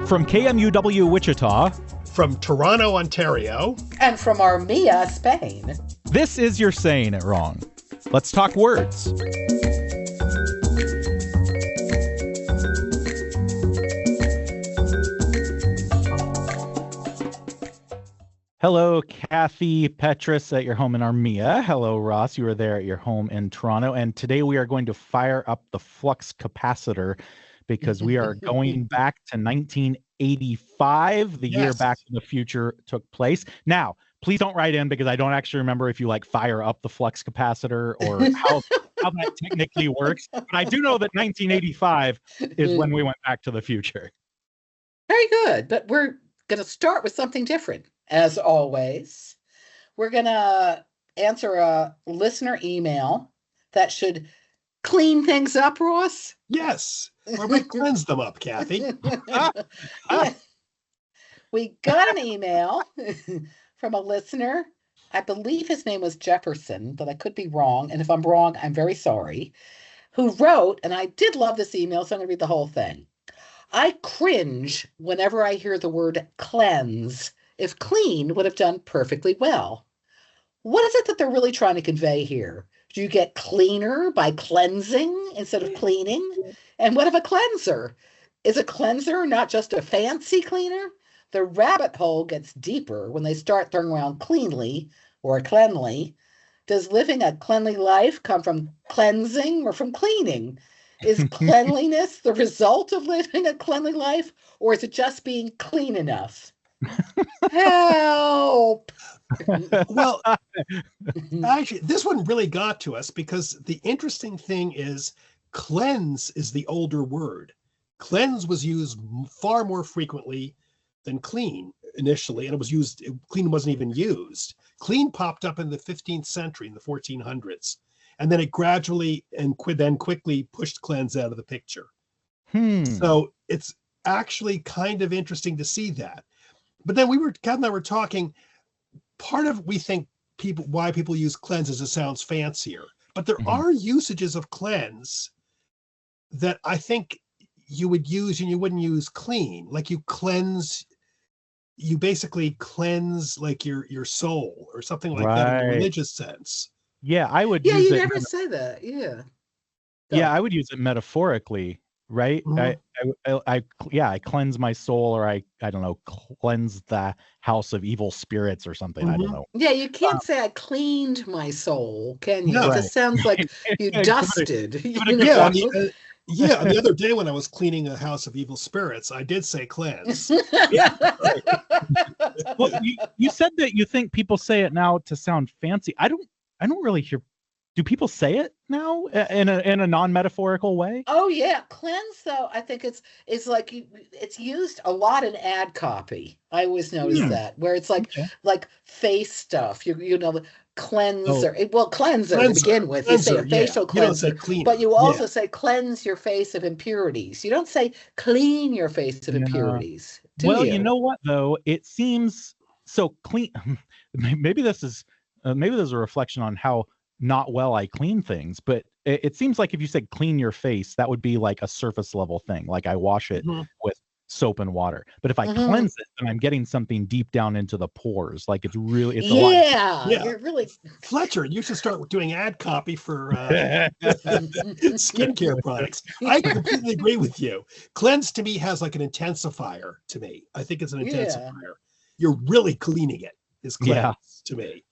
From KMUW Wichita, From Toronto, Ontario, and from Armilla, Spain, this is You're Saying It Wrong. Let's talk words. Hello, Kathy Petrus at your home in Armilla. Hello, Ross. You are there at your home in Toronto. And today we are going to fire up the flux capacitor because we are going back to 1985, the year Back to the Future took place. Now, please don't write in because I don't actually remember if you fire up the flux capacitor or how that technically works. But I do know that 1985 is when we went back to the future. Very good. But we're going to start with something different. As always, we're going to answer a listener email that should clean things up, Ross. Yes. Or we cleanse them up, Kathy. We got an email from a listener. I believe his name was Jefferson, but I could be wrong. And if I'm wrong, I'm very sorry. Who wrote, and I did love this email, so I'm going to read the whole thing. I cringe whenever I hear the word cleanse, if clean would have done perfectly well. What is it that they're really trying to convey here? Do you get cleaner by cleansing instead of cleaning? And what of a cleanser? Is a cleanser not just a fancy cleaner? The rabbit hole gets deeper when they start throwing around cleanly or cleanly. Does living a cleanly life come from cleansing or from cleaning? Is cleanliness the result of living a cleanly life, or is it just being clean enough? Help! Well, actually, this one really got to us because the interesting thing is cleanse is the older word. Cleanse was used far more frequently than clean initially, and it was used, clean wasn't even used. Clean popped up in the 15th century, in the 1400s, and then it gradually and then quickly pushed cleanse out of the picture. So it's actually kind of interesting to see that. But then Kat and I were talking, part of we think why people use cleanse is it sounds fancier, but there are usages of cleanse that I think you would use and you wouldn't use clean. Like you basically cleanse like your soul or something like that in a religious sense. Yeah, I would use it. Yeah, you never say that. Yeah. Yeah, I would use it metaphorically, right? I cleanse my soul, or I don't know, cleanse the house of evil spirits or something. I don't know. Yeah, you can't say I cleaned my soul, can you? No. It just sounds like you dusted. The other day when I was cleaning a house of evil spirits, I did say cleanse. Well, you said that you think people say it now to sound fancy. I don't really hear. Do people say it now in a non-metaphorical way? Oh yeah, cleanse though. I think it's like it's used a lot in ad copy. I always notice that where it's like face stuff. You know, cleanser. Cleanser to begin with. You say a facial cleanser, but you also say cleanse your face of impurities. You don't say clean your face of impurities. You know what though? It seems so clean. Maybe this is a reflection on how not well I clean things, but it seems like if you said clean your face, that would be like a surface level thing, like I wash it with soap and water. But if I cleanse it, then I'm getting something deep down into the pores. Like it's a lot. You're really Fletcher, you should start doing ad copy for skincare products. I completely agree with you. Cleanse to me has like an intensifier to me. I think it's an intensifier. You're really cleaning it is cleanse to me.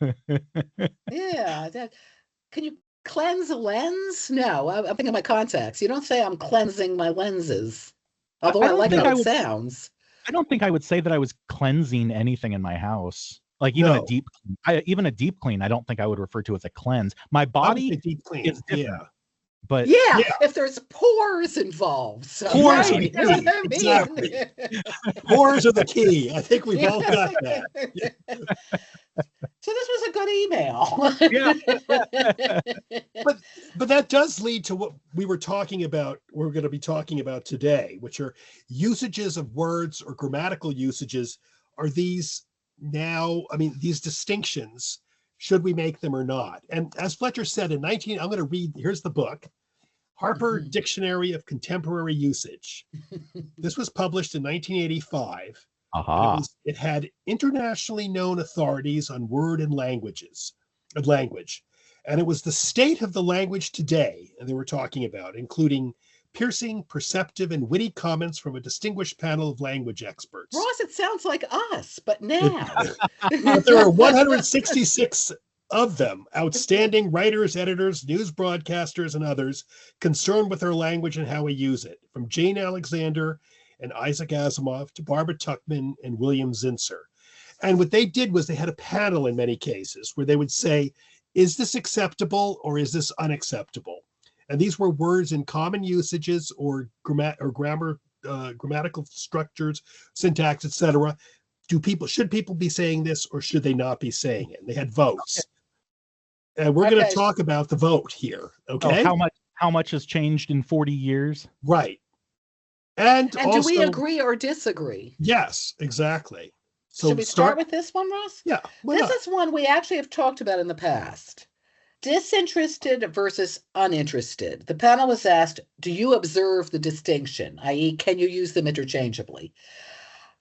Can you cleanse a lens? No, I'm thinking of my contacts. You don't say I'm cleansing my lenses, although I like how it sounds. I don't think I would say that I was cleansing anything in my house. Like even a deep clean, I don't think I would refer to as a cleanse. My body deep clean is different. But if there's pores involved. So pores are the key. Exactly. Pores are the key. I think we've all got that. So this was a good email. But that does lead to what we're going to be talking about today, which are usages of words or grammatical usages. Are these now, these distinctions, should we make them or not? And as Fletcher said I'm going to read, here's the book. Harper Dictionary of Contemporary Usage. This was published in 1985. Aha. It had internationally known authorities on word and language. And it was the state of the language today they were talking about, including piercing, perceptive, and witty comments from a distinguished panel of language experts. Ross, it sounds like us, but now. But there are 166 of them, outstanding writers, editors, news broadcasters, and others concerned with our language and how we use it, from Jane Alexander and Isaac Asimov to Barbara Tuchman and William Zinsser. And what they did was they had a panel in many cases where they would say, is this acceptable or is this unacceptable? And these were words in common usages or grammar, grammatical structures, syntax, etc. Should people be saying this or should they not be saying it? And they had votes. And we're going to talk about the vote here. Okay. Oh, how much has changed in 40 years? Right. And also, do we agree or disagree? Yes, exactly. So should we start with this one, Ross? Yeah. This is one we actually have talked about in the past. Disinterested versus uninterested. The panel was asked, do you observe the distinction, i.e., can you use them interchangeably?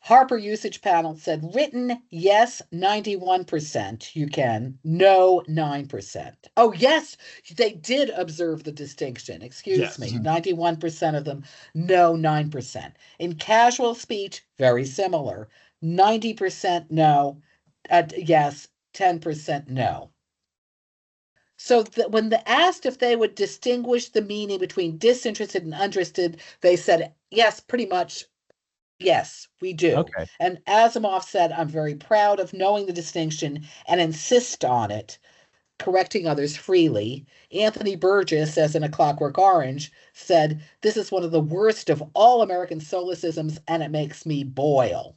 Harper Usage Panel said, written, yes, 91%, you can, no, 9%. Oh, yes, they did observe the distinction, excuse me, 91% of them, no, 9%. In casual speech, very similar, 90% no, yes, 10% no. So when asked if they would distinguish the meaning between disinterested and uninterested, they said, yes, pretty much, yes, we do. Okay. And Asimov said, I'm very proud of knowing the distinction and insist on it, correcting others freely. Anthony Burgess, as in A Clockwork Orange, said, this is one of the worst of all American solecisms, and it makes me boil.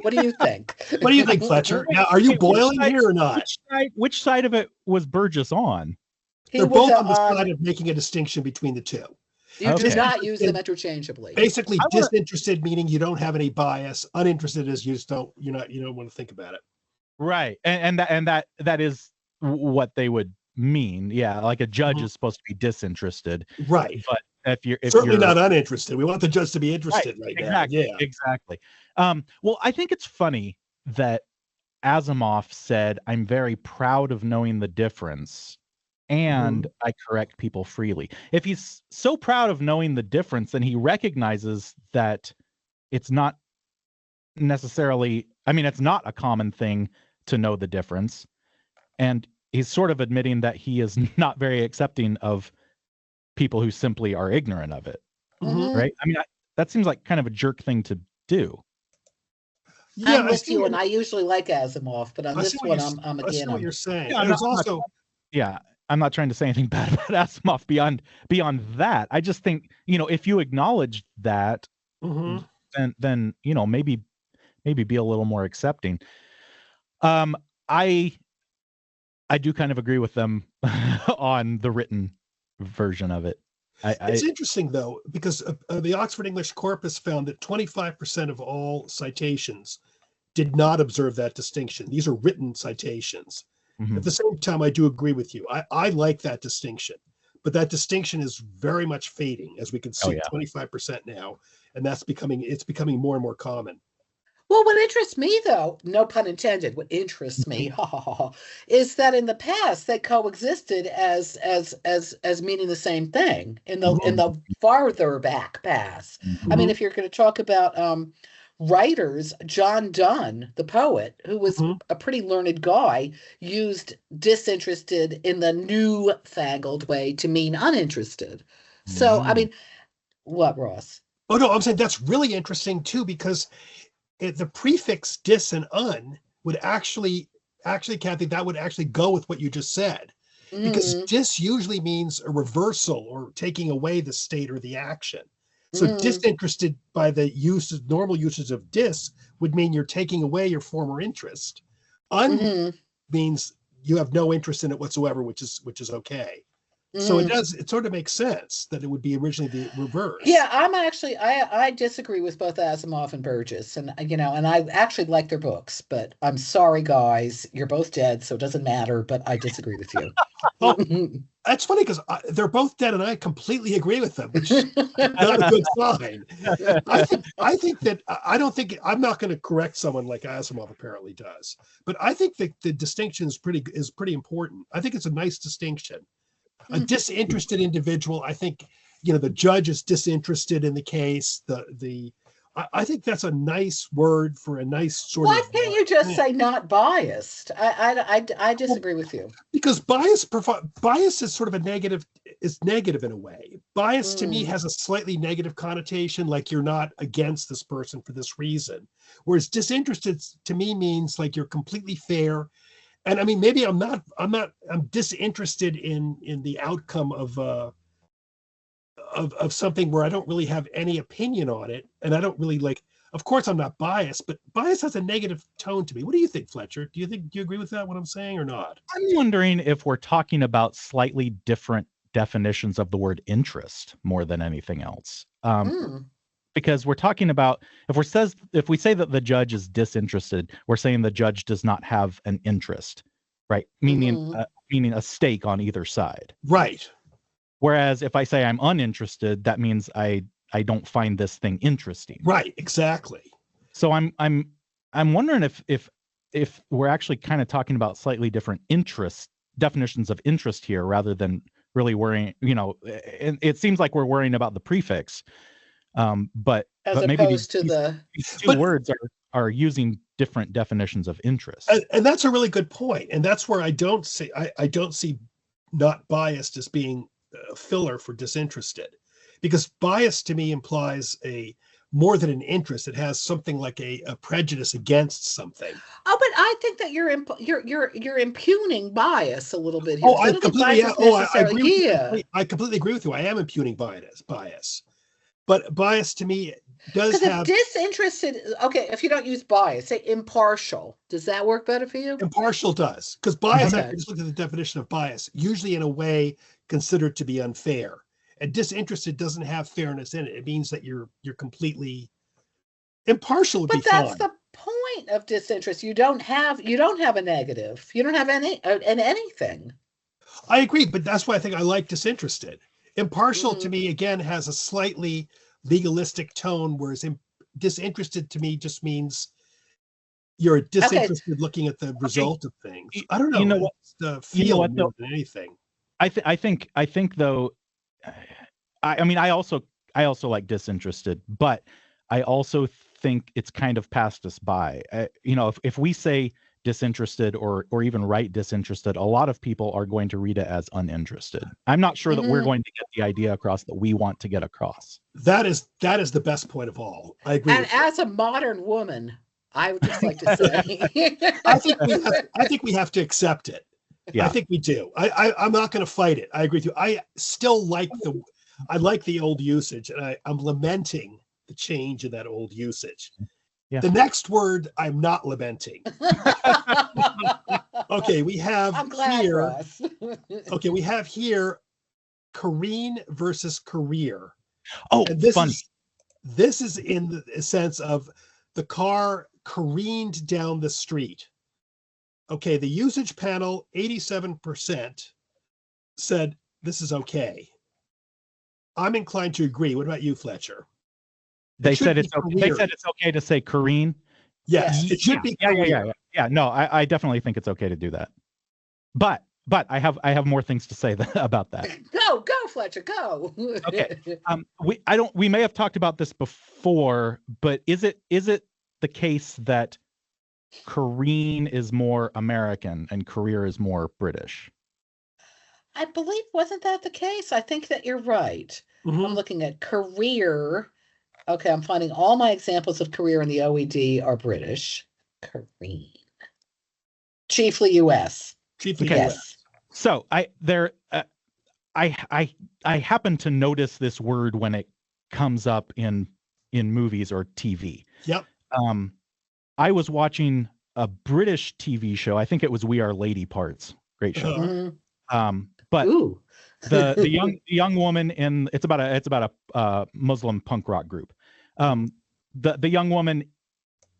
What do you think? What do you think, Fletcher? Now, are you boiling here or not? Which side of it was Burgess on? They're both on the side of making a distinction between the two. You do not use them interchangeably. Basically, disinterested meaning you don't have any bias. Uninterested is you don't want to think about it. Right, and that is what they would mean. Yeah, like a judge is supposed to be disinterested. Right. But if you're not uninterested, we want the judge to be interested right now. Yeah, exactly. Well, I think it's funny that Asimov said, I'm very proud of knowing the difference and I correct people freely. If he's so proud of knowing the difference, then he recognizes that it's not necessarily, it's not a common thing to know the difference. And he's sort of admitting that he is not very accepting of people who simply are ignorant of it. Right? That seems like kind of a jerk thing to do. Yeah, I'm with you, and I usually like Asimov, but on this one, I'm again. I see what you're saying. Yeah, I'm not trying to say anything bad about Asimov beyond that. I just think, if you acknowledge that, then maybe be a little more accepting. I do kind of agree with them on the written version of it. It's interesting, though, because the Oxford English Corpus found that 25% of all citations did not observe that distinction. These are written citations. At the same time, I do agree with you. I like that distinction, but that distinction is very much fading, as we can see, 25% now, and it's becoming more and more common. Well, what interests me, though, no pun intended, what interests me is that in the past they coexisted as meaning the same thing in the farther back past. If you're going to talk about writers, John Donne, the poet, who was a pretty learned guy, used disinterested in the newfangled way to mean uninterested. So, what, Ross? Oh, no, I'm saying that's really interesting, too, because the prefix dis and un would actually, Kathy, that would actually go with what you just said. Because dis usually means a reversal or taking away the state or the action. So disinterested by the normal usage of dis would mean you're taking away your former interest. Un means you have no interest in it whatsoever, which is okay. So it sort of makes sense that it would be originally the reverse. Yeah, I disagree with both Asimov and Burgess, and and I actually like their books, but I'm sorry, guys, you're both dead, so it doesn't matter. But I disagree with you. Oh, that's funny because they're both dead, and I completely agree with them, which is not a good sign. I think that I don't think I'm not going to correct someone like Asimov apparently does, but I think that the distinction is pretty important. I think it's a nice distinction. A disinterested individual, I think, the judge is disinterested in the case. I think that's a nice word for a nice sort of. Why can't you just say not biased? I disagree with you. Because bias is sort of negative in a way. Bias to me has a slightly negative connotation, like you're not against this person for this reason. Whereas disinterested to me means like you're completely fair. And I mean, maybe I'm disinterested in the outcome of something where I don't really have any opinion on it. And I don't really of course I'm not biased, but bias has a negative tone to me. What do you think, Fletcher? Do you agree with that, what I'm saying, or not? I'm wondering if we're talking about slightly different definitions of the word interest more than anything else. Because we're talking about, if we say that the judge is disinterested, we're saying the judge does not have an interest, right? Meaning a stake on either side. Right. Whereas if I say I'm uninterested, that means I don't find this thing interesting. Right. Exactly. So I'm wondering if we're actually kind of talking about slightly different definitions of interest here, rather than really worrying. It seems like we're worrying about the prefix. But maybe these two words are using different definitions of interest, and that's a really good point. And that's where I don't see not biased as being a filler for disinterested, because bias to me implies a more than an interest. It has something like a prejudice against something. Oh, but I think that you're impugning bias a little bit here. Oh, I completely agree with you. I am impugning bias. But bias to me does have disinterested. Okay, if you don't use bias, say impartial. Does that work better for you? Impartial does, because bias. I just looked at the definition of bias. Usually, in a way, considered to be unfair. And disinterested doesn't have fairness in it. It means that you're completely impartial. But that's the point of disinterest. You don't have a negative. You don't have anything. I agree, but that's why I think I like disinterested. Impartial to me, again, has a slightly legalistic tone, whereas disinterested to me just means you're disinterested looking at the result of things. I don't know. You know what? The feel more than anything. I think though. I mean, I also like disinterested, but I also think it's kind of passed us by. If we say disinterested or even write disinterested, a lot of people are going to read it as uninterested. I'm not sure that we're going to get the idea across that we want to get across. That is the best point of all. I agree. And as a modern woman, I would just like to say, I think we have to accept it. Yeah. I think we do. I'm not going to fight it. I agree with you. I still like the old usage, and I'm lamenting the change in that old usage. Yeah. The next word I'm not lamenting. Okay, we have here. Okay, we have here careen versus career. Oh, and this is in the sense of the car careened down the street. Okay, the usage panel, 87% said this is okay. I'm inclined to agree. What about you, Fletcher? They said it's okay. They said it's okay to say careen. Yes, it should be. Yeah. No, I definitely think it's okay to do that. But I have more things to say about that. Go, Fletcher, go. Okay. We may have talked about this before, but is it the case that careen is more American and career is more British? I believe, wasn't that the case? I think that you're right. Mm-hmm. I'm looking at career. Okay, I'm finding all my examples of career in the OED are British. Careen. Chiefly US. Chiefly US. So I happen to notice this word when it comes up in movies or TV. Yep. I was watching a British TV show. I think it was We Are Lady Parts. Great show. Mm-hmm. But Ooh. the young woman it's about a Muslim punk rock group. The young woman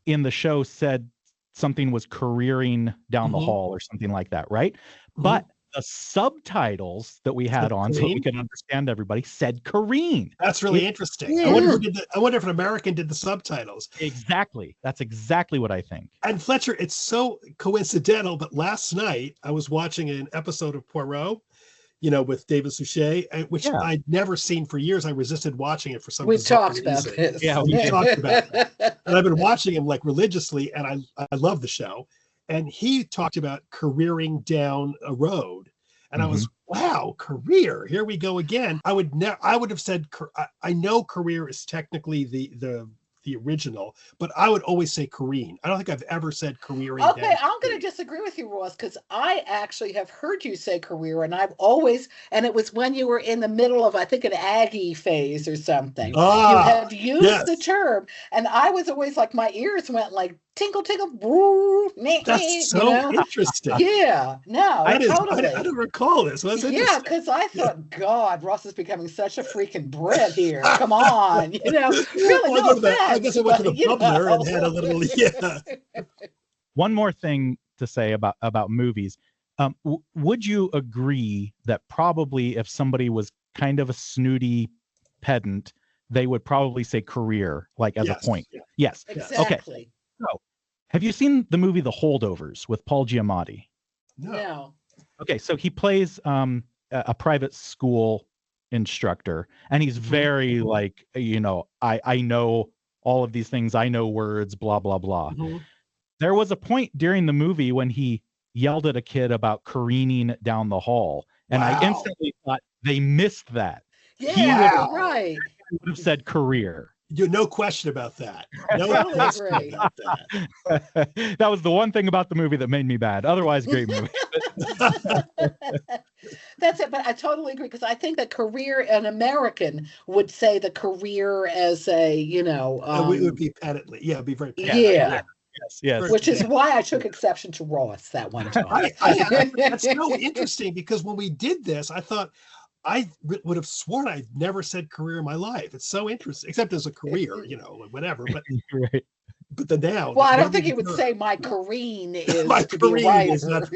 in the show said something was careering down the hall or something like that, right? But the subtitles that we had on so we could understand everybody said careen. That's really interesting. Yeah. I wonder if an American did the subtitles. Exactly. That's exactly what I think. And Fletcher, it's so coincidental, but last night I was watching an episode of Poirot, with David Suchet, which I'd never seen for years. I resisted watching it for some reason. We talked about this. Yeah, we talked about it. And I've been watching him like religiously, and I love the show. And he talked about careering down a road. And I was, wow, career, here we go again. I would have said, I know career is technically the original, but I would always say careen. I don't think I've ever said careering. Okay, I'm going to disagree with you, Ross, because I actually have heard you say career, and and it was when you were in the middle of, I think, an Aggie phase or something. You had used the term, and I was always like, my ears went like, tinkle, tinkle, woo, that's so interesting. Yeah, no, totally. I don't recall this. That's yeah, because I thought, God, Ross is becoming such a freaking Brit here. Come on, really, I guess I went to the bubbler and had a little, One more thing to say about movies. Would you agree that probably if somebody was kind of a snooty pedant, they would probably say career, like as a point? Yeah. Yes. Exactly. Okay. So, have you seen the movie The Holdovers with Paul Giamatti? No. Okay, so he plays a private school instructor, and he's very like, I know all of these things, I know words, blah, blah, blah. There was a point during the movie when he yelled at a kid about careening down the hall, and I instantly thought they missed that. Yeah, right. He would have said career. No question about that. No question about that. That was the one thing about the movie that made me bad. Otherwise, great movie. That's it. But I totally agree, because I think that career, an American would say the career as a, it would be pedantly. Yeah, it'd be very pedant. Yeah. Yes. Which is why I took exception to Ross that one time. That's so interesting, because when we did this, I thought, I would have sworn I'd never said career in my life. It's so interesting, except as a career, whatever. But right. But the noun. Well, I don't think he would say my careen is my to careen be a writer. is not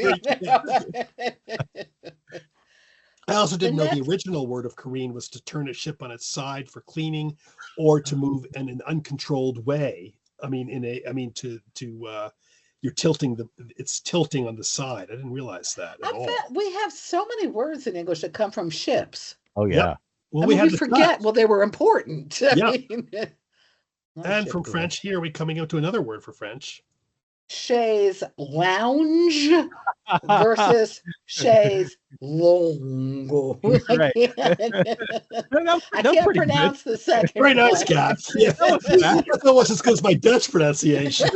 I also didn't know the original word of careen was to turn a ship on its side for cleaning, or to move in an uncontrolled way. You're tilting it's tilting on the side. I didn't realize that at all. We have so many words in English that come from ships. Oh yeah. Yep. Well, we forget. Well, they were important. And from French, here we coming out to another word for French. Chaise lounge versus chaise longue. Right. I can't pronounce the second. Very nice, Caps. Yeah. That was as good as my Dutch pronunciation.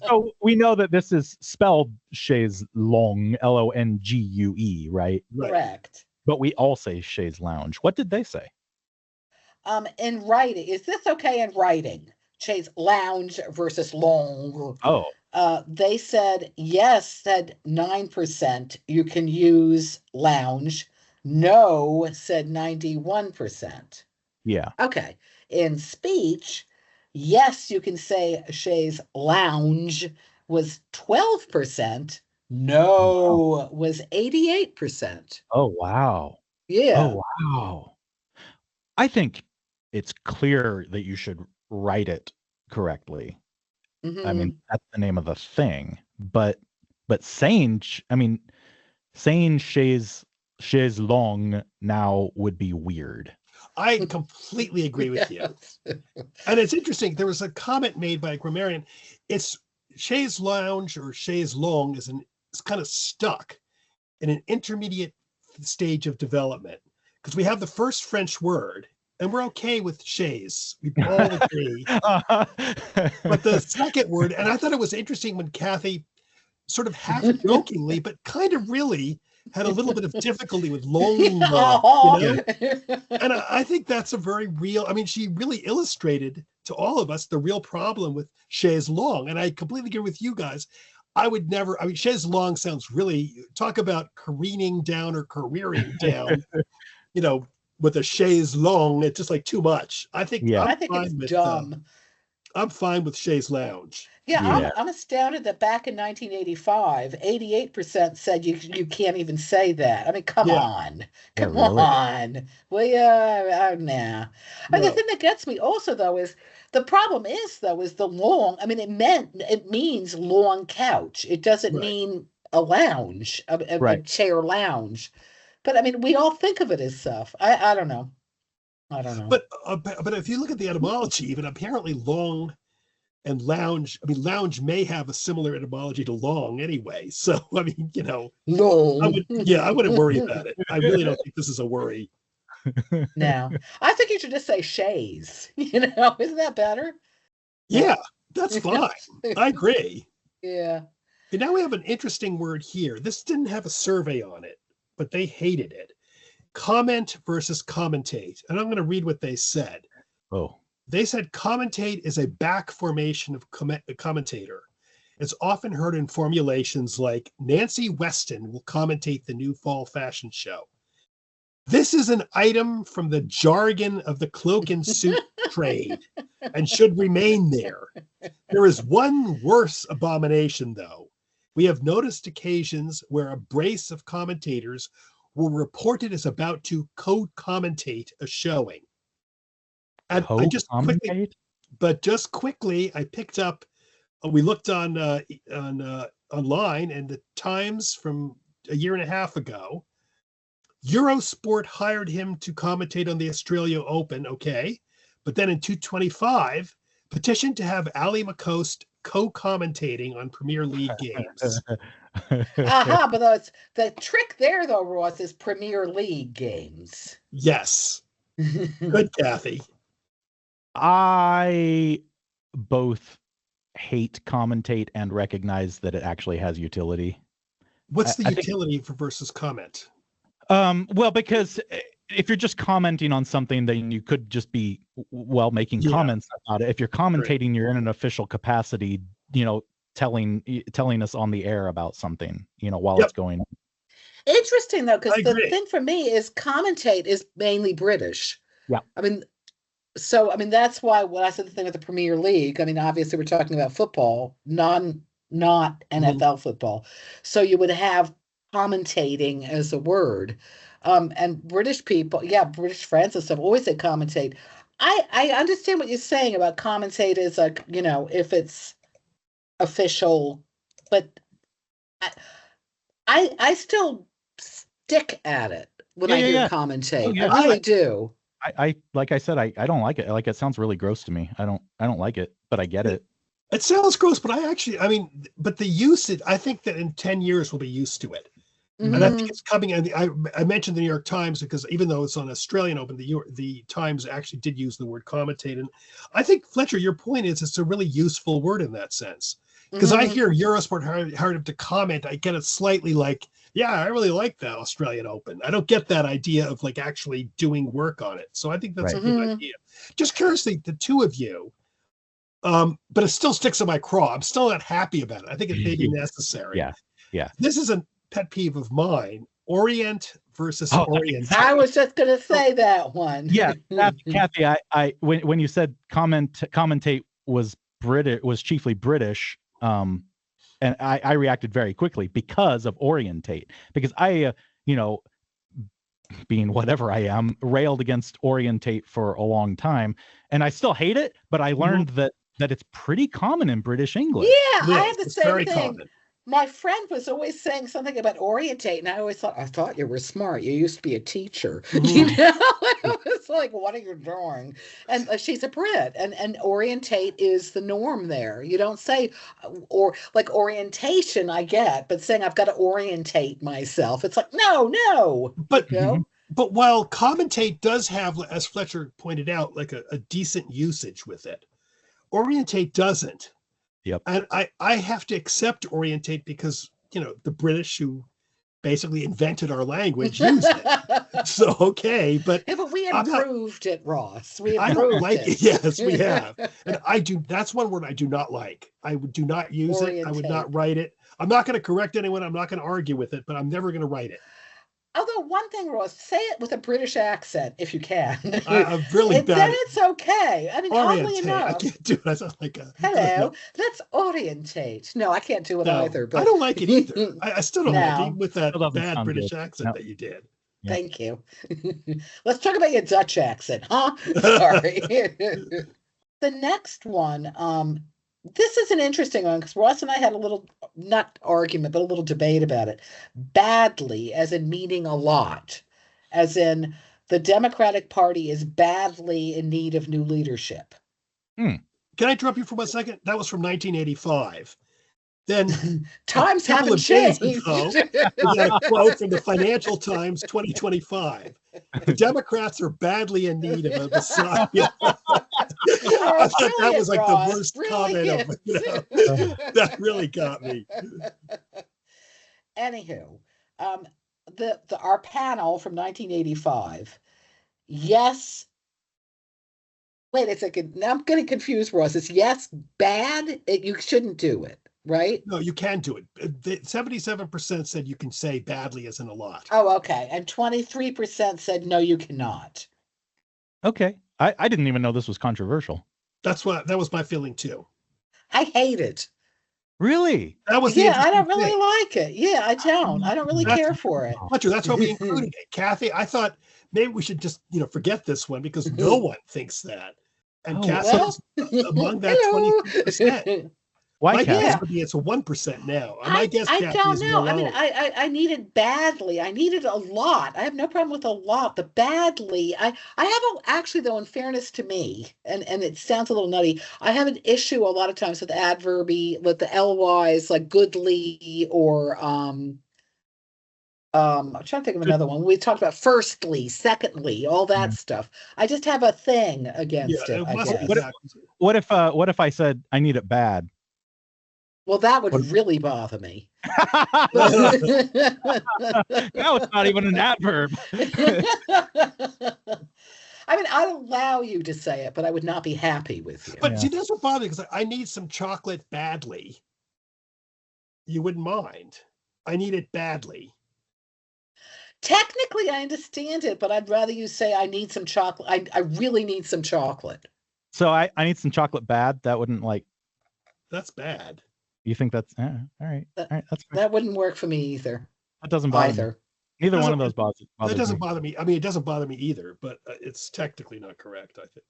So we know that this is spelled chaise longue, Longue, right? Correct. But we all say chaise lounge. What did they say? In writing, is this okay in writing? Chaise lounge versus longue. Oh. They said yes, said 9%. You can use lounge. No, said 91%. Yeah. Okay. In speech, yes, you can say chaise lounge was 12%. No was 88%. Oh, wow. Yeah. Oh, wow. I think it's clear that you should write it correctly. Mm-hmm. I mean, that's the name of the thing. But saying chaise longue now would be weird. I completely agree with you. And it's interesting. There was a comment made by a grammarian. It's chaise lounge or chaise longue is kind of stuck in an intermediate stage of development, because we have the first French word and we're okay with chaise. We all agree. But the second word, and I thought it was interesting when Kathy sort of half jokingly, but kind of really had a little bit of difficulty with longue, you know? And I think that's a very real, I mean, she really illustrated to all of us the real problem with chaise longue. And I completely agree with you guys. I would never. I mean, chaise longue sounds really, talk about careening down or careering down. You know, with a chaise longue, it's just like too much. I think Yeah. I think it's dumb. I'm fine with chaise lounge. Yeah, Yeah. I'm astounded that back in 1985, 88% said you can't even say that. I mean, come Yeah. on. Yeah, Come really? on. Well, yeah, nah. And the No. thing that gets me also though is the problem is the long. I mean, it means long couch. It doesn't Right. mean a lounge, a Right. chair lounge. But I mean, we all think of it as stuff. I don't know. I don't know. But if you look at the etymology, even apparently long and lounge, I mean, lounge may have a similar etymology to long anyway. So, I mean, you know, long. I wouldn't worry about it. I really don't think this is a worry. No, I think you should just say chaise. You know, isn't that better? Yeah, that's fine. I agree. Yeah. And now we have an interesting word here. This didn't have a survey on it, but they hated it. Comment versus commentate. And I'm going to read what they said. Oh. They said commentate is a back formation of commentator. It's often heard in formulations like Nancy Weston will commentate the new fall fashion show. This is an item from the jargon of the cloak and suit trade and should remain there. There is one worse abomination, though. We have noticed occasions where a brace of commentators were reported as about to co-commentate a showing. And I just quickly, I picked up. We looked on online, and the Times from a year and a half ago. Eurosport hired him to commentate on the Australia Open. Okay, but then in 225, petitioned to have Ali McCoast co-commentating on Premier League games. But the trick there, though, Ross, is Premier League games. Yes. Good, Kathy. I both hate commentate and recognize that it actually has utility. What's the utility for versus comment? Well, because if you're just commenting on something, then you could just be making comments about it. If you're commentating, right, you're in an official capacity, you know, telling us on the air about something, you know, while it's going on. Interesting though, because the thing for me is commentate is mainly British. Yeah. I mean, that's why when I said the thing with the Premier League, I mean, obviously we're talking about football, not NFL football. So you would have commentating as a word. And British people, British friends and stuff always say commentate. I understand what you're saying about commentate is like, you know, if it's official, but I still stick at it when I hear commentate. Oh, yeah. I really do. I like I said, I don't like it. Like, it sounds really gross to me. I don't like it, but I get it. It sounds gross, but but the usage, I think that in 10 years we'll be used to it. Mm-hmm. And I think it's coming. And I mentioned the New York Times because even though it's on Australian Open, the Times actually did use the word commentate. And I think, Fletcher, your point is it's a really useful word in that sense. Because I hear Eurosport hired him to comment, I get it slightly like, yeah, I really like that Australian Open. I don't get that idea of like actually doing work on it. So I think that's a good idea. Just curiously, the two of you, but it still sticks in my craw. I'm still not happy about it. I think it may be necessary. Yeah. This is a pet peeve of mine. Orient versus orient. I was just going to say that one. Yeah, Kathy, I when you said commentate was chiefly British, and I reacted very quickly because of orientate, because I, you know, being whatever I am, railed against orientate for a long time, and I still hate it, but I learned that it's pretty common in British English. Yeah, I have the same thing. Common. My friend was always saying something about orientate, and I thought you were smart. You used to be a teacher. You know, I was like, what are you doing? And she's a Brit, and orientate is the norm there. You don't say, or like orientation, I get, but saying I've got to orientate myself, it's like, no. But you know? But while commentate does have, as Fletcher pointed out, like a decent usage with it, orientate doesn't. Yep. And I have to accept orientate because, you know, the British who basically invented our language, used it. So, okay, but yeah, but we I'm not- improved it, Ross. We I don't improved like it. it. Yes, we have. And that's one word I do not like. I do not use it. I would not Orientate. write it. I'm not going to correct anyone. I'm not going to argue with it, but I'm never going to write it. Although one thing, Ross, say it with a British accent if you can. I'm really And bad then at it's okay. I mean, oddly orientate. I enough. can't do it. I sound like a Hello, let's orientate. No, I can't do it no, either. But I don't like it either. I still don't like it, No. even with that Still doesn't bad sound British good. accent No. that you did. Yeah. Thank you. Let's talk about your Dutch accent, huh? Sorry. The next one, this is an interesting one because Ross and I had a little, not argument, but a little debate about it. Badly, as in meaning a lot, as in the Democratic Party is badly in need of new leadership. Can I interrupt you for 1 second? That was from 1985. Then Times couple haven't of days changed. ago, we got a quote from the Financial Times 2025. The Democrats are badly in need of a messiah. I thought that was like the worst comment of, that really got me. Anywho, our panel from 1985. Yes. Wait a second. Now I'm getting confused, Ross. It's yes, bad. You shouldn't do it, right? No, you can do it. 77% said you can say badly as in a lot. Oh, okay. And 23% said no, you cannot. Okay. I didn't even know this was controversial. That was my feeling too. I hate it. Really? That was the Yeah, I don't interesting really thing. like it. Yeah, I don't. I don't really That's- care for it. Hunter, that's why we included it. Kathy, I thought maybe we should just, forget this one because no one thinks that. And Oh, Kathy Well, is among that hello. 23%. Why, My Kathy? guess would be it's a 1% now. My guess, I Kathy, don't is know. I mean, below. I need it badly. I need it a lot. I have no problem with a lot, but badly. I have actually, though, in fairness to me, and it sounds a little nutty, I have an issue a lot of times with with the LYs, like goodly or I'm trying to think of another one. We talked about firstly, secondly, all that stuff. I just have a thing against Yeah, it, it I wasn't guess. exactly. What if I said I need it bad? Well, that would What- really bother me. Now it's not even an adverb. I mean, I'd allow you to say it, but I would not be happy with you. But Yeah. see, that's what bothers me because I need some chocolate badly. You wouldn't mind. I need it badly. Technically, I understand it, but I'd rather you say I need some chocolate. I really need some chocolate. So I need some chocolate bad. That wouldn't That's bad. you think that's all right. All right. That's fine. That wouldn't work for me either. That doesn't bother me. Either. Neither one of Doesn't- those bothers That doesn't me. bother me. I mean, it doesn't bother me either, but it's technically not correct, I think.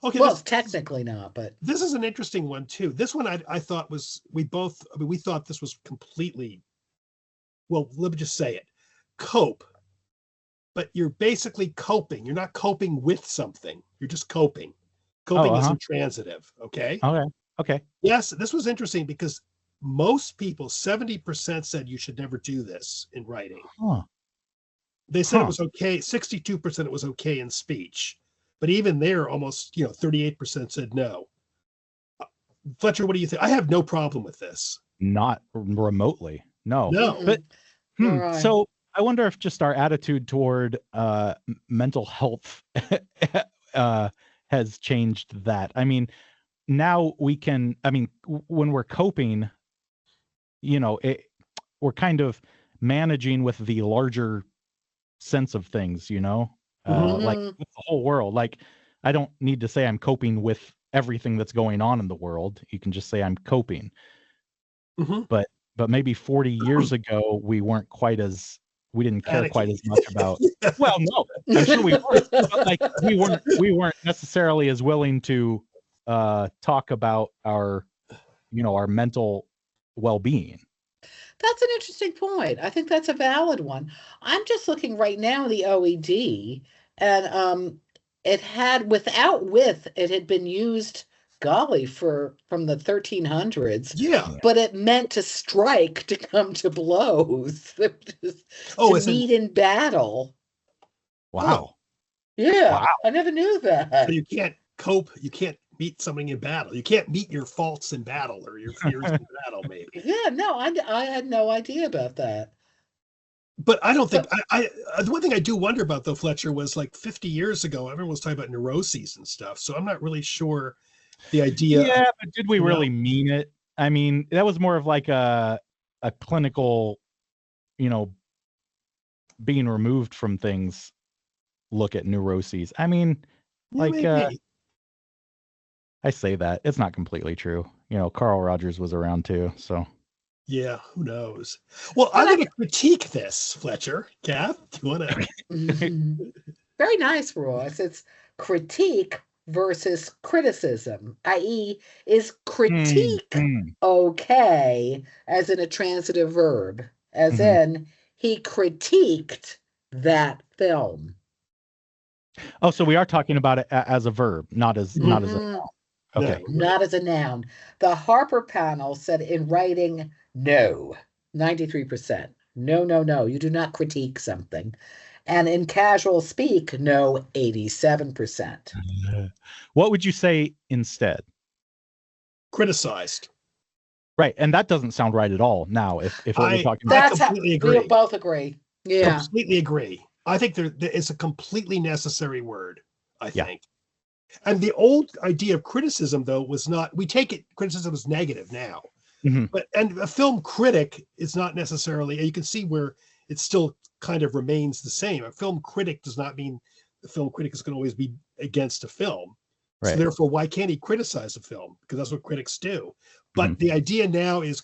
Okay. Well, it's technically not, but This is an interesting one too. This one I thought we thought this was completely, well, let me just say it. Cope. But you're basically coping. You're not coping with something. You're just coping. Coping is intransitive. Okay. Okay. Yes, this was interesting because most people, 70% said you should never do this in writing. Huh. They said Huh. it was okay. 62% it was okay in speech. But even there, almost 38% said no. Fletcher, what do you think? I have no problem with this. Not remotely. No. No. But Right. so I wonder if just our attitude toward mental health has changed that. I mean, now we can. I mean, when we're coping, we're kind of managing with the larger sense of things. Like Mhm. with the whole world. Like, I don't need to say I'm coping with everything that's going on in the world. You can just say I'm coping. Mhm. But maybe 40 years ago, we didn't care quite as much about. Yeah. Well, no, I'm sure we were, but like we weren't necessarily as willing to talk about our mental well-being. That's an interesting point. I think that's a valid one. I'm just looking right now the OED, and it had it had been used, golly, from the 1300s. Yeah. But it meant to strike, to come to blows, Oh, to it's meet in battle. Wow. Yeah, Wow. I never knew that. So you can't cope. You can't meet something in battle. You can't meet your faults in battle or your fears in battle, maybe. Yeah, no, I had no idea about that. But I don't think the one thing I do wonder about though, Fletcher, was like 50 years ago, everyone was talking about neuroses and stuff. So I'm not really sure the idea. Yeah, but did we really mean it? I mean, that was more of like a clinical, being removed from things. Look at neuroses. I mean, I say that it's not completely true. Carl Rogers was around too, so. Yeah, who knows? Well, I'm going to critique this, Fletcher. Kath, do you want to? Very nice, Ross. It's critique versus criticism, i.e., is critique okay as in a transitive verb, as in he critiqued that film. Oh, so we are talking about it as a verb, not as a noun. Okay. No, not as a noun. The Harper panel said in writing, no, 93%. No. You do not critique something. And in casual speak, no, 87%. What would you say instead? Criticized. Right. And that doesn't sound right at all now. If what we're talking about. That's completely agree. We both agree. Yeah. Completely agree. I think it's a completely necessary word, I think. And the old idea of criticism, though, was not, we take it, criticism is negative now. And a film critic is not necessarily, you can see where it still kind of remains the same. A film critic does not mean the film critic is going to always be against a film. Right. So therefore, why can't he criticize a film? Because that's what critics do. But the idea now is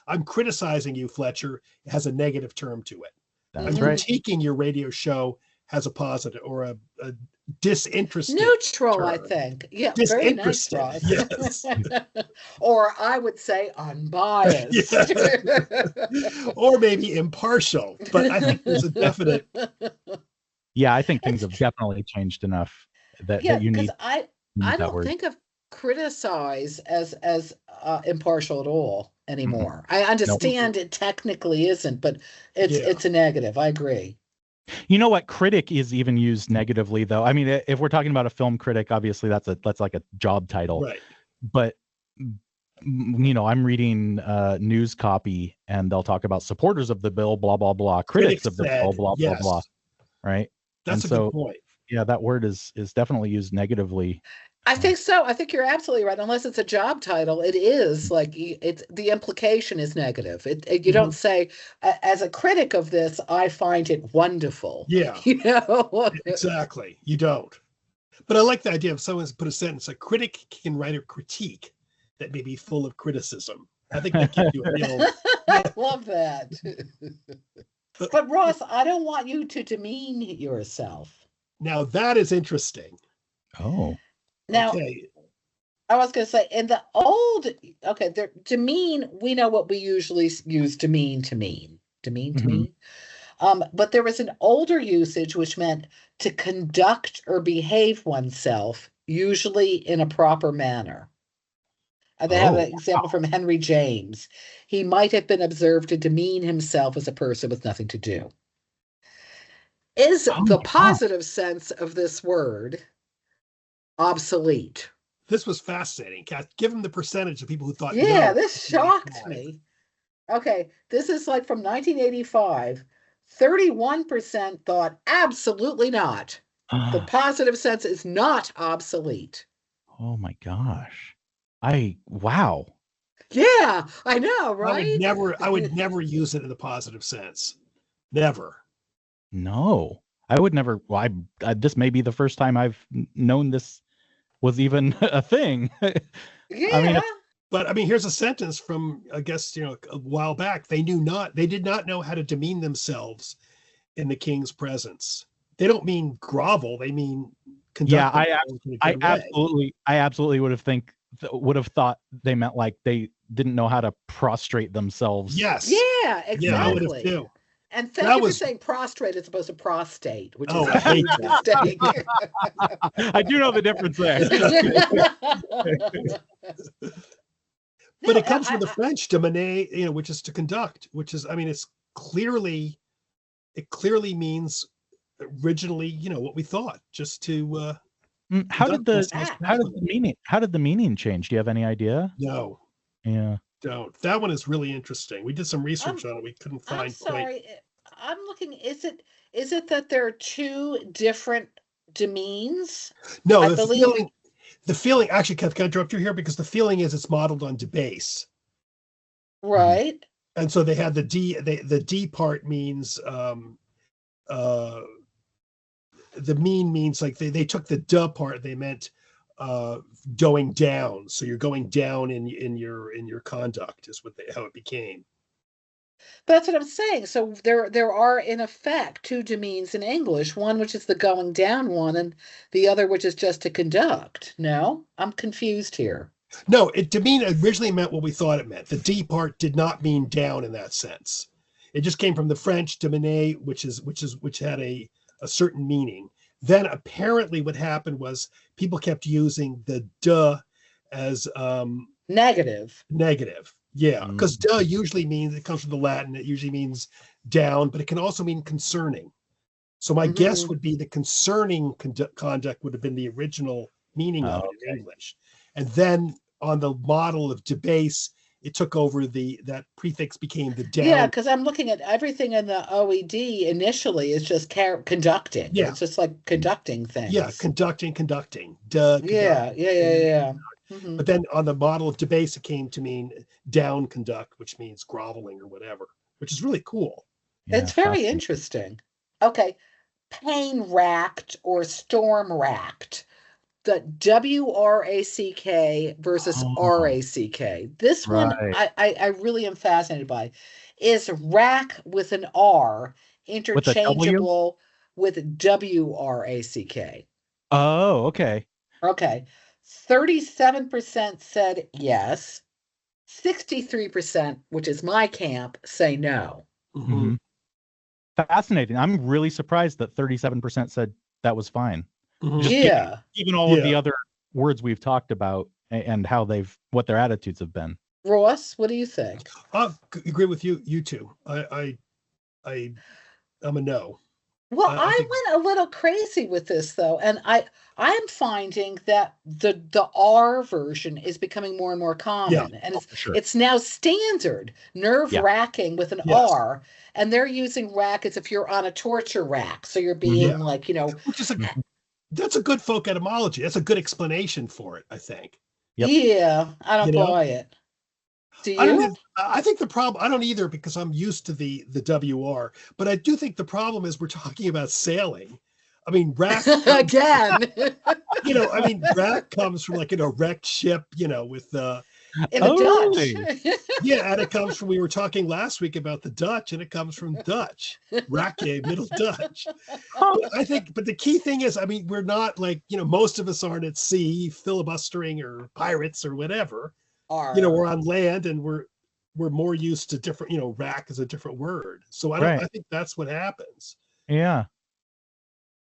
I'm criticizing you, Fletcher, it has a negative term to it. That's right. Critiquing your radio show has a positive or a disinterested neutral term. I think. Yeah, very nice, Ross. Yes. Or I would say unbiased. Or maybe impartial, but I think there's a definite. Yeah, I think things have definitely changed enough that you need. I don't think of criticize as impartial at all anymore. I understand it technically isn't, but it's a negative. I agree. You know what? Critic is even used negatively, though. I mean, if we're talking about a film critic, obviously that's like a job title. Right. But I'm reading news copy, and they'll talk about supporters of the bill, blah blah blah, critics of the bill, blah blah blah. Right. That's a good point. Yeah, that word is definitely used negatively. I think so. I think you're absolutely right. Unless it's a job title, it is like the implication is negative. You don't say, as a critic of this, I find it wonderful. Yeah. Exactly. You don't. But I like the idea of someone's put a sentence, a critic can write a critique that may be full of criticism. I think that gives you a real. I love that. But Ross, I don't want you to demean yourself. Now that is interesting. Oh. Now, I was going to say, in the old, demean, we know what we usually use demean to mean. But there was an older usage which meant to conduct or behave oneself, usually in a proper manner. They have an example from Henry James. He might have been observed to demean himself as a person with nothing to do. Is the positive sense of this word obsolete? This was fascinating, Kath. Give him the percentage of people who thought. Yeah, this shocked me. Okay, this is like from 1985. 31% thought absolutely not. The positive sense is not obsolete. Oh my gosh! Wow. Yeah, I know, right? I would never use it in the positive sense. Never. No, I would never. Well, this may be the first time I've known this was even a thing. Yeah. Here's a sentence from, I guess, a while back. They did not know how to demean themselves in the king's presence. They don't mean grovel. They mean conduct. Yeah, I absolutely would have thought they meant like they didn't know how to prostrate themselves. Yes. Yeah, exactly. Yeah, I would have too. And thank you for saying prostrate as opposed to prostate, which is I hate mistake. I do know the difference there. But it comes from the French to mener, which is to conduct, which is, it clearly means originally, what we thought, just to. How did the meaning change? Do you have any idea? No. Yeah. Don't. That one is really interesting. We did some research on it. We couldn't find. I'm sorry. I'm looking. Is it that there are two different demeans? No, I the believe. feeling. Actually, can I interrupt you here because the feeling is it's modeled on debase, Right. and so they had the D. The D part means the mean means like they took the duh part. They meant going down. So you're going down in your conduct is how it became. But that's what I'm saying. So there are in effect two demeans in English, one which is the going down one and the other which is just to conduct. No? I'm confused here. No, demean originally meant what we thought it meant. The D part did not mean down in that sense. It just came from the French deminer, which had a certain meaning. Then apparently what happened was people kept using the duh as Negative. negative. Yeah, because duh usually means, it comes from the Latin, it usually means down, but it can also mean concerning. So my guess would be the concerning conduct would have been the original meaning of it in English. And then on the model of debase, it took over that prefix became the down. Yeah, because I'm looking at everything in the OED initially is just conducting. Yeah. It's just like conducting things. Yeah, conducting. Duh. Yeah. But then on the model of debase, it came to mean down conduct, which means groveling or whatever, which is really cool. Yeah, It's very interesting. Okay. Pain racked or storm racked. The WRACK versus RACK. This one I really am fascinated by. Is rack with an R interchangeable with WRACK? Oh, okay. Okay. 37% said yes. 63%, which is my camp, say no. Mm-hmm. Fascinating. I'm really surprised that 37% said that was fine. Yeah. Given all of the other words we've talked about and how what their attitudes have been. Ross, what do you think? I agree with you two. I'm a no. Well, I went a little crazy with this though, and I'm finding that the R version is becoming more and more common, and it's now standard nerve wracking with an R, and they're using rack as if you're on a torture rack, so you're being like, which is that's a good folk etymology. That's a good explanation for it, I think. Yep. Yeah, I don't buy it. Do you? I think the problem, I don't either because I'm used to the WR, but I do think the problem is we're talking about sailing. I mean, rack again. Rack comes from like an erect ship, with in the Dutch. Yeah, and it comes from, we were talking last week about the Dutch, and it comes from Dutch, Rakke, Middle Dutch. But the key thing is, we're not like, most of us aren't at sea filibustering or pirates or whatever. We're on land and we're more used to different, rack is a different word. So I think that's what happens. Yeah.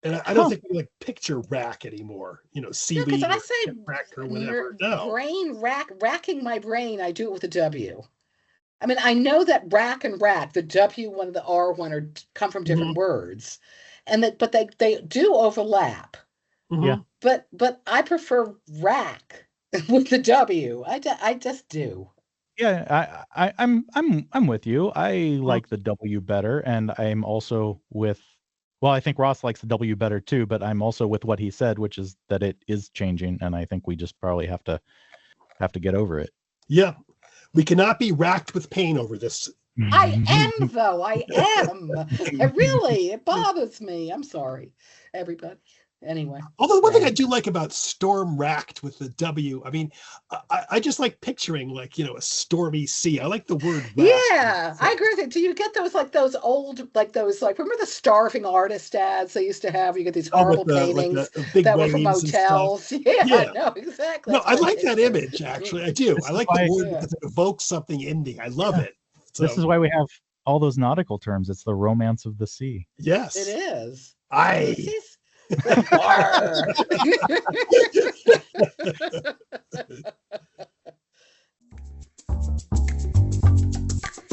And I don't think we like picture rack anymore, seaweed I say rack or whatever. No. Racking my brain, I do it with a W. I know that rack and rack, the W one and the R one come from different words, but they do overlap. Yeah. But I prefer rack with the W. I just do. Yeah, I'm with you. I like the W better, and I'm also with. Well, I think Ross likes the W better too, but I'm also with what he said, which is that it is changing, and I think we just probably have to get over it. Yeah, we cannot be racked with pain over this. I am, though. I am. It bothers me. I'm sorry, everybody. Anyway. Although one thing I do like about storm racked with the W, I just like picturing like, a stormy sea. I like the word racked. Yeah, I agree with it. Do you get those old, remember the starving artist ads they used to have? You get these horrible paintings that were from motels. Yeah, no, exactly. No, I like that image, actually. I do. I like the word because it evokes something in me. I love it. So. This is why we have all those nautical terms. It's the romance of the sea. Yes. It is.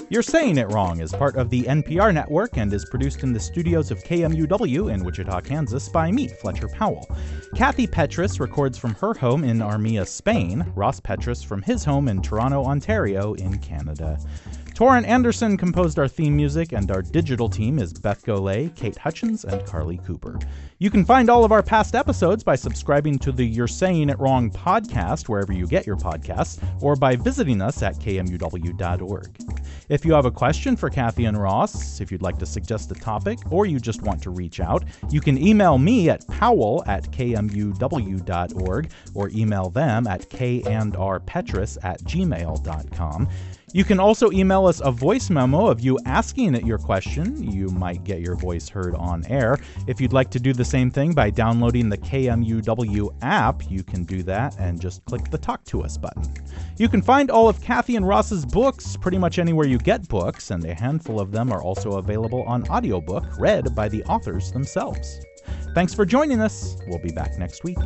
You're Saying It Wrong is part of the NPR network and is produced in the studios of KMUW in Wichita, Kansas by me, Fletcher Powell. Kathy Petrus records from her home in Armia, Spain. Ross Petrus from his home in Toronto, Ontario in Canada. Torrin Anderson composed our theme music, and our digital team is Beth Golay, Kate Hutchins, and Carly Cooper. You can find all of our past episodes by subscribing to the You're Saying It Wrong podcast wherever you get your podcasts, or by visiting us at kmuw.org. If you have a question for Kathy and Ross, if you'd like to suggest a topic, or you just want to reach out, you can email me at powell@kmuw.org or email them at kandrpetrus@gmail.com. You can also email us a voice memo of you asking it your question. You might get your voice heard on air. If you'd like to do the same thing by downloading the KMUW app, you can do that and just click the Talk to Us button. You can find all of Kathy and Ross's books pretty much anywhere you get books, and a handful of them are also available on audiobook, read by the authors themselves. Thanks for joining us. We'll be back next week.